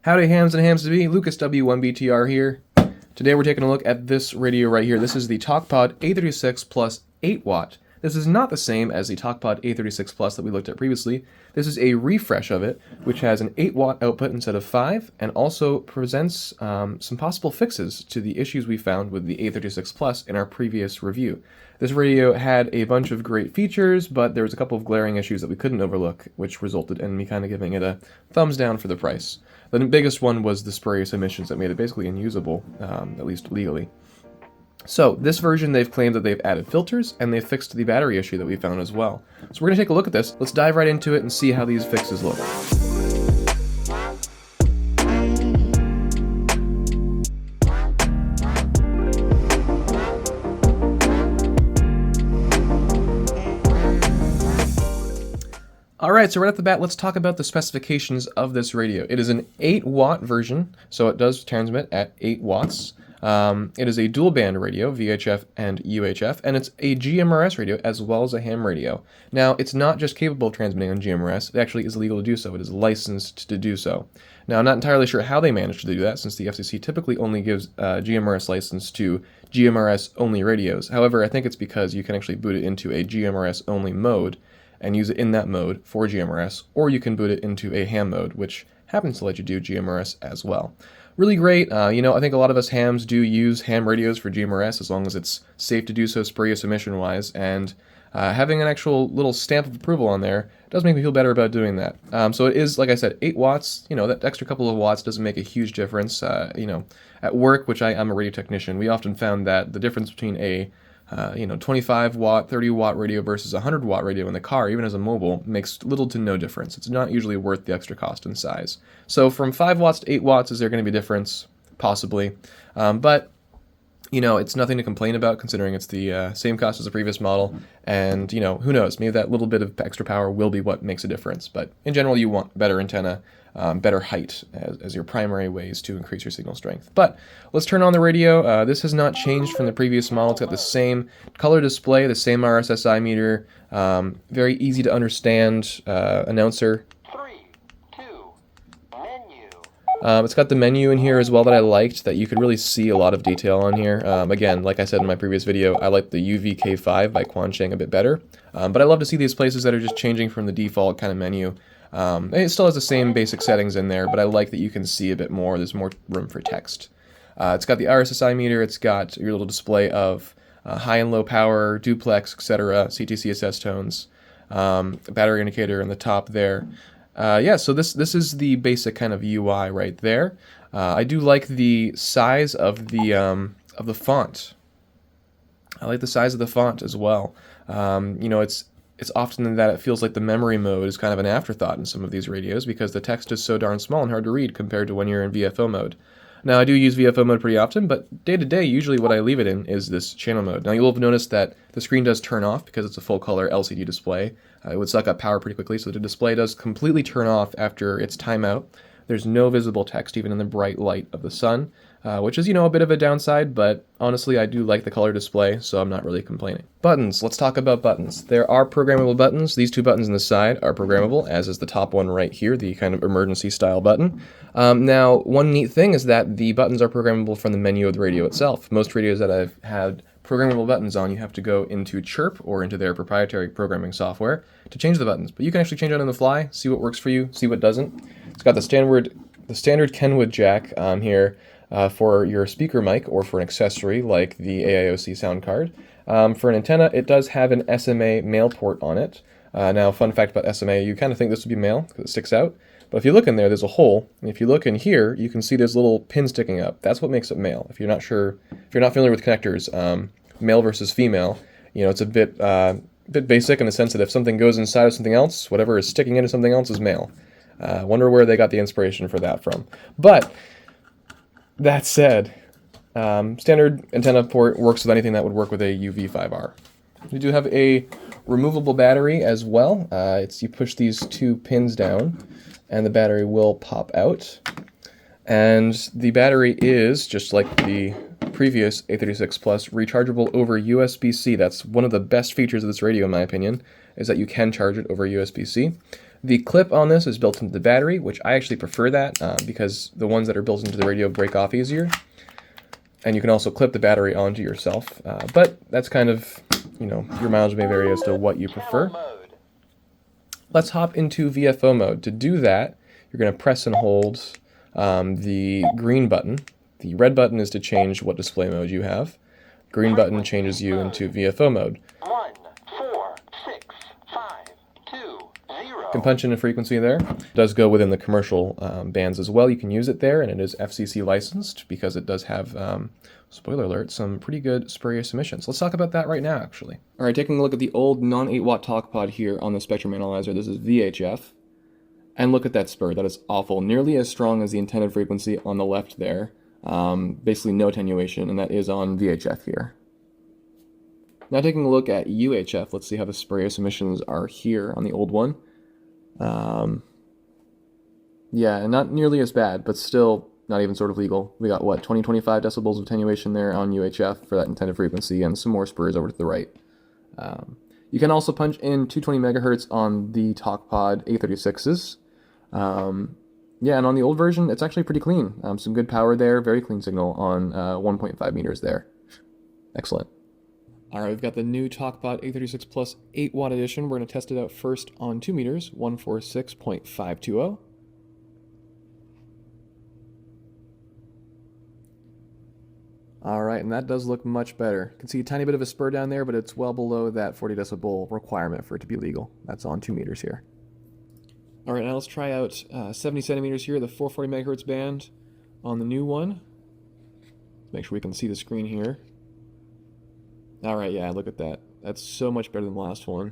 Howdy hams and hams to be, Lucas W1BTR here. Today we're taking a look at this radio right here. This is the Talkpod A36 Plus 8 watt. This is not the same as the Talkpod A36 Plus that we looked at previously. This is a refresh of it, which has an 8 watt output instead of 5, and also presents some possible fixes to the issues we found with the A36 Plus in our previous review. This radio had a bunch of great features, but there was a couple of glaring issues that we couldn't overlook, which resulted in me kind of giving it a thumbs down for the price. The biggest one was the spurious emissions that made it basically unusable, at least legally. So this version, they've claimed that they've added filters, and they've fixed the battery issue that we found as well. So we're going to take a look at this. Let's dive right into it and see how these fixes look. Alright, so right off the bat, let's talk about the specifications of this radio. It is an 8 watt version, so it does transmit at 8 watts. It is a dual band radio, VHF and UHF, and it's a GMRS radio as well as a ham radio. Now, it's not just capable of transmitting on GMRS, it actually is legal to do so. It is licensed to do so. Now, I'm not entirely sure how they managed to do that, since the FCC typically only gives GMRS license to GMRS-only radios. However, I think it's because you can actually boot it into a GMRS-only mode and use it in that mode for GMRS, or you can boot it into a ham mode, which happens to let you do GMRS as well. Really great. I think a lot of us hams do use ham radios for GMRS as long as it's safe to do so spurious emission-wise, and having an actual little stamp of approval on there does make me feel better about doing that. So it is, like I said, 8 watts. That extra couple of watts doesn't make a huge difference. At work, which I'm a radio technician, we often found that the difference between a 25 watt, 30 watt radio versus a 100 watt radio in the car, even as a mobile, makes little to no difference. It's not usually worth the extra cost and size. So from 5 watts to 8 watts, is there going to be a difference? Possibly. But it's nothing to complain about considering it's the same cost as the previous model. And, who knows, maybe that little bit of extra power will be what makes a difference. But in general, you want better antenna, better height as your primary ways to increase your signal strength. But let's turn on the radio. This has not changed from the previous model. It's got the same color display, the same RSSI meter, very easy to understand announcer. It's got the menu in here as well that I liked, that you could really see a lot of detail on here. Again, like I said in my previous video, I like the UVK5 by Quansheng a bit better. But I love to see these places that are just changing from the default kind of menu. It still has the same basic settings in there, but I like that you can see a bit more. There's more room for text. It's got the RSSI meter. It's got your little display of high and low power, duplex, etc., CTCSS tones, battery indicator in the top there. So this is the basic kind of UI right there. I do like the size of the font. I like the size of the font as well. It's often that it feels like the memory mode is kind of an afterthought in some of these radios because the text is so darn small and hard to read compared to when you're in VFO mode. Now, I do use VFO mode pretty often, but day to day, usually what I leave it in is this channel mode. Now, you'll have noticed that the screen does turn off because it's a full-color LCD display. It would suck up power pretty quickly, so the display does completely turn off after its timeout. There's no visible text, even in the bright light of the sun, which is, a bit of a downside, but honestly, I do like the color display, so I'm not really complaining. Buttons. Let's talk about buttons. There are programmable buttons. These 2 buttons on the side are programmable, as is the top one right here, the kind of emergency-style button. Now, one neat thing is that the buttons are programmable from the menu of the radio itself. Most radios that I've had programmable buttons on, you have to go into Chirp or into their proprietary programming software to change the buttons. But you can actually change it on the fly, see what works for you, see what doesn't. It's got the standard Kenwood jack here for your speaker mic or for an accessory like the AIOC sound card. For an antenna, it does have an SMA male port on it. Now, fun fact about SMA, you kind of think this would be male because it sticks out. But if you look in there, there's a hole, and if you look in here, you can see there's a little pin sticking up. That's what makes it male. If you're not familiar with connectors, male versus female, it's a bit basic in the sense that if something goes inside of something else, whatever is sticking into something else is male. Wonder where they got the inspiration for that from. But that said, standard antenna port works with anything that would work with a UV5R. We do have a removable battery as well. You push these 2 pins down, and the battery will pop out. And the battery is, just like the previous A36 Plus, rechargeable over USB-C. That's one of the best features of this radio, in my opinion, is that you can charge it over USB-C. The clip on this is built into the battery, which I actually prefer that because the ones that are built into the radio break off easier. And you can also clip the battery onto yourself, but that's kind of, your mileage may vary as to what you prefer. Let's hop into VFO mode. To do that, you're going to press and hold the green button. The red button is to change what display mode you have. Green button changes you into VFO mode. 1, 4, 6, 5, 2, 0. Can punch in a frequency there. It does go within the commercial bands as well. You can use it there, and it is FCC licensed because it does have, spoiler alert, some pretty good spurious emissions. Let's talk about that right now, actually. All right, taking a look at the old non-8 watt Talkpod here on the spectrum analyzer. This is VHF. And look at that spur. That is awful. Nearly as strong as the intended frequency on the left there. Basically no attenuation, and that is on VHF here. Now taking a look at UHF, let's see how the spurious emissions are here on the old one. Yeah, not nearly as bad, but still not even sort of legal. We got, 20-25 decibels of attenuation there on UHF for that intended frequency, and some more spurs over to the right. You can also punch in 220 megahertz on the Talkpod A36s. Yeah, and on the old version, it's actually pretty clean. Some good power there, very clean signal on 1.5 meters there. Excellent. All right, we've got the new Talkpod A36 Plus 8 watt edition. We're going to test it out first on 2 meters, 146.520. All right, and that does look much better. You can see a tiny bit of a spur down there, but it's well below that 40 decibel requirement for it to be legal. That's on 2 meters here. All right, now let's try out 70 centimeters here, the 440 megahertz band on the new one. Make sure we can see the screen here. All right, yeah, look at that. That's so much better than the last one.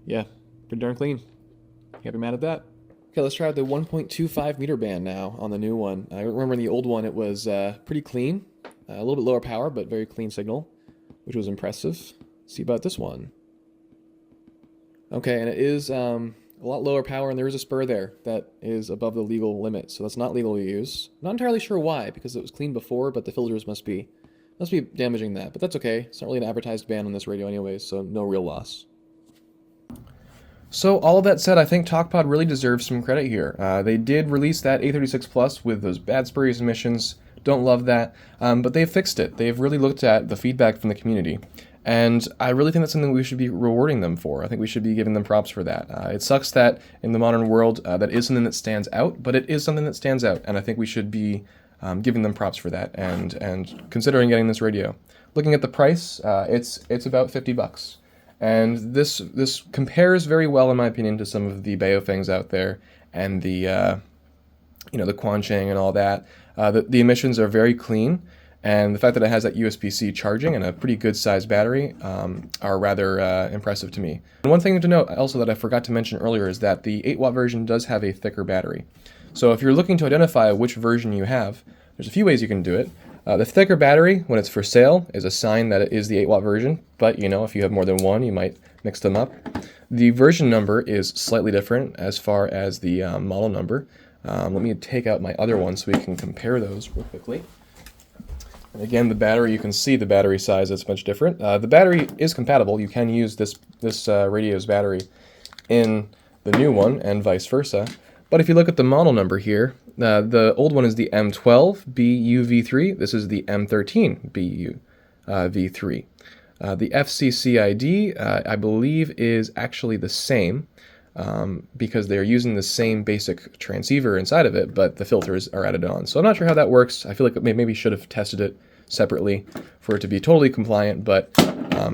Yeah, pretty darn clean. Can't be mad at that. Okay, let's try out the 1.25 meter band now on the new one. I remember in the old one it was pretty clean, a little bit lower power, but very clean signal, which was impressive. Let's see about this one. Okay, and it is a lot lower power, and there is a spur there that is above the legal limit, so that's not legal to use. Not entirely sure why, because it was clean before, but the filters must be damaging that. But that's okay. It's not really an advertised band on this radio anyways, so no real loss. So all of that said, I think Talkpod really deserves some credit here. They did release that A36 Plus with those bad spurious emissions. Don't love that, but they've fixed it. They've really looked at the feedback from the community. And I really think that's something we should be rewarding them for. I think we should be giving them props for that. It sucks that in the modern world that is something that stands out, but it is something that stands out, and I think we should be giving them props for that and considering getting this radio. Looking at the price, it's about $50, and this compares very well, in my opinion, to some of the Baofangs out there and the the Quancheng and all that. The emissions are very clean. And the fact that it has that USB-C charging and a pretty good sized battery are rather impressive to me. And one thing to note also that I forgot to mention earlier is that the 8 watt version does have a thicker battery. So if you're looking to identify which version you have, there's a few ways you can do it. The thicker battery, when it's for sale, is a sign that it is the 8 watt version, but if you have more than one, you might mix them up. The version number is slightly different as far as the model number. Let me take out my other one so we can compare those real quickly. And again, the battery, you can see the battery size is much different. The battery is compatible. You can use this radio's battery in the new one and vice versa. But if you look at the model number here, the old one is the M12BUV3. This is the M13BUV3. The FCC ID, I believe, is actually the same because they're using the same basic transceiver inside of it, but the filters are added on. So I'm not sure how that works. I feel like maybe should have tested it separately for it to be totally compliant, but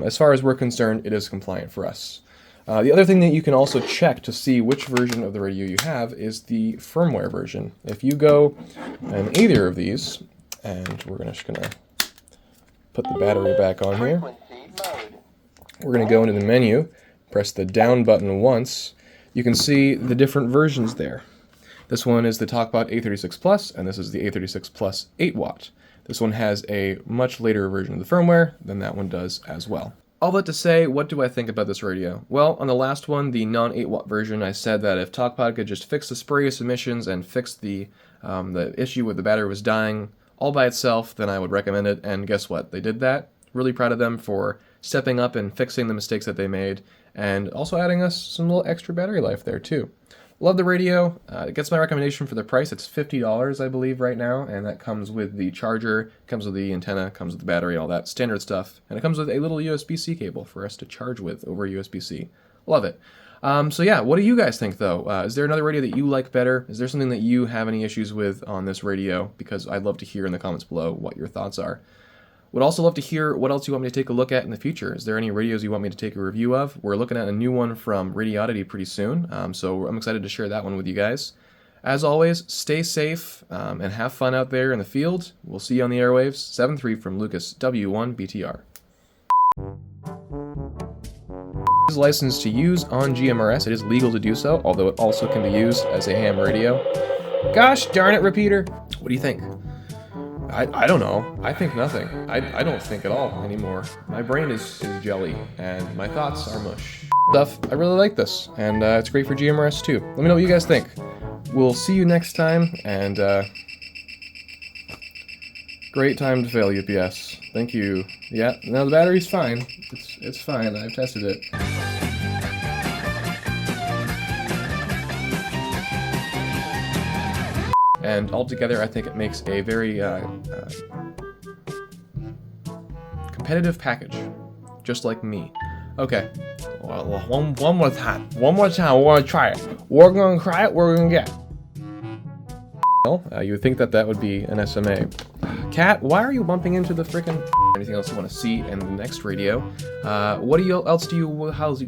as far as we're concerned, it is compliant for us. The other thing that you can also check to see which version of the radio you have is the firmware version. If you go in either of these, and we're just gonna put the battery back on here, we're gonna go into the menu, press the down button once. You can see the different versions there. This one is the Talkpod A36 Plus, and this is the A36 Plus 8 watt. This one has a much later version of the firmware than that one does as well. All that to say, what do I think about this radio? Well, on the last one, the non-8 watt version, I said that if Talkpod could just fix the spurious emissions and fix the issue with the battery was dying all by itself, then I would recommend it, and guess what? They did that. Really proud of them for stepping up and fixing the mistakes that they made, and also adding us some little extra battery life there too. Love the radio. It gets my recommendation for the price. It's $50, I believe, right now, and that comes with the charger, comes with the antenna, comes with the battery, all that standard stuff, and it comes with a little USB-C cable for us to charge with over USB-C. Love it. So yeah, what do you guys think though? Is there another radio that you like better? Is there something that you have any issues with on this radio? Because I'd love to hear in the comments below what your thoughts are. Would also love to hear what else you want me to take a look at in the future. Is there any radios you want me to take a review of? We're looking at a new one from Radioddity pretty soon, so I'm excited to share that one with you guys. As always, stay safe and have fun out there in the field. We'll see you on the airwaves. 7-3 from Lucas, W1BTR. Is licensed to use on GMRS. It is legal to do so, although it also can be used as a ham radio. Gosh darn it, repeater. What do you think? I don't know. I think nothing. I don't think at all anymore. My brain is jelly, and my thoughts are mush. Stuff. I really like this, and it's great for GMRS too. Let me know what you guys think. We'll see you next time, and great time to fail, UPS. Thank you. Yeah, now the battery's fine. It's fine. I've tested it. And altogether, I think it makes a very competitive package, just like me. Okay, well, one more time. One more time, we're gonna try it. We're gonna try it, we're gonna get. Well, you would think that that would be an SMA. Cat, why are you bumping into the frickin'? Anything else you want to see in the next radio? What do you else do you? How's you?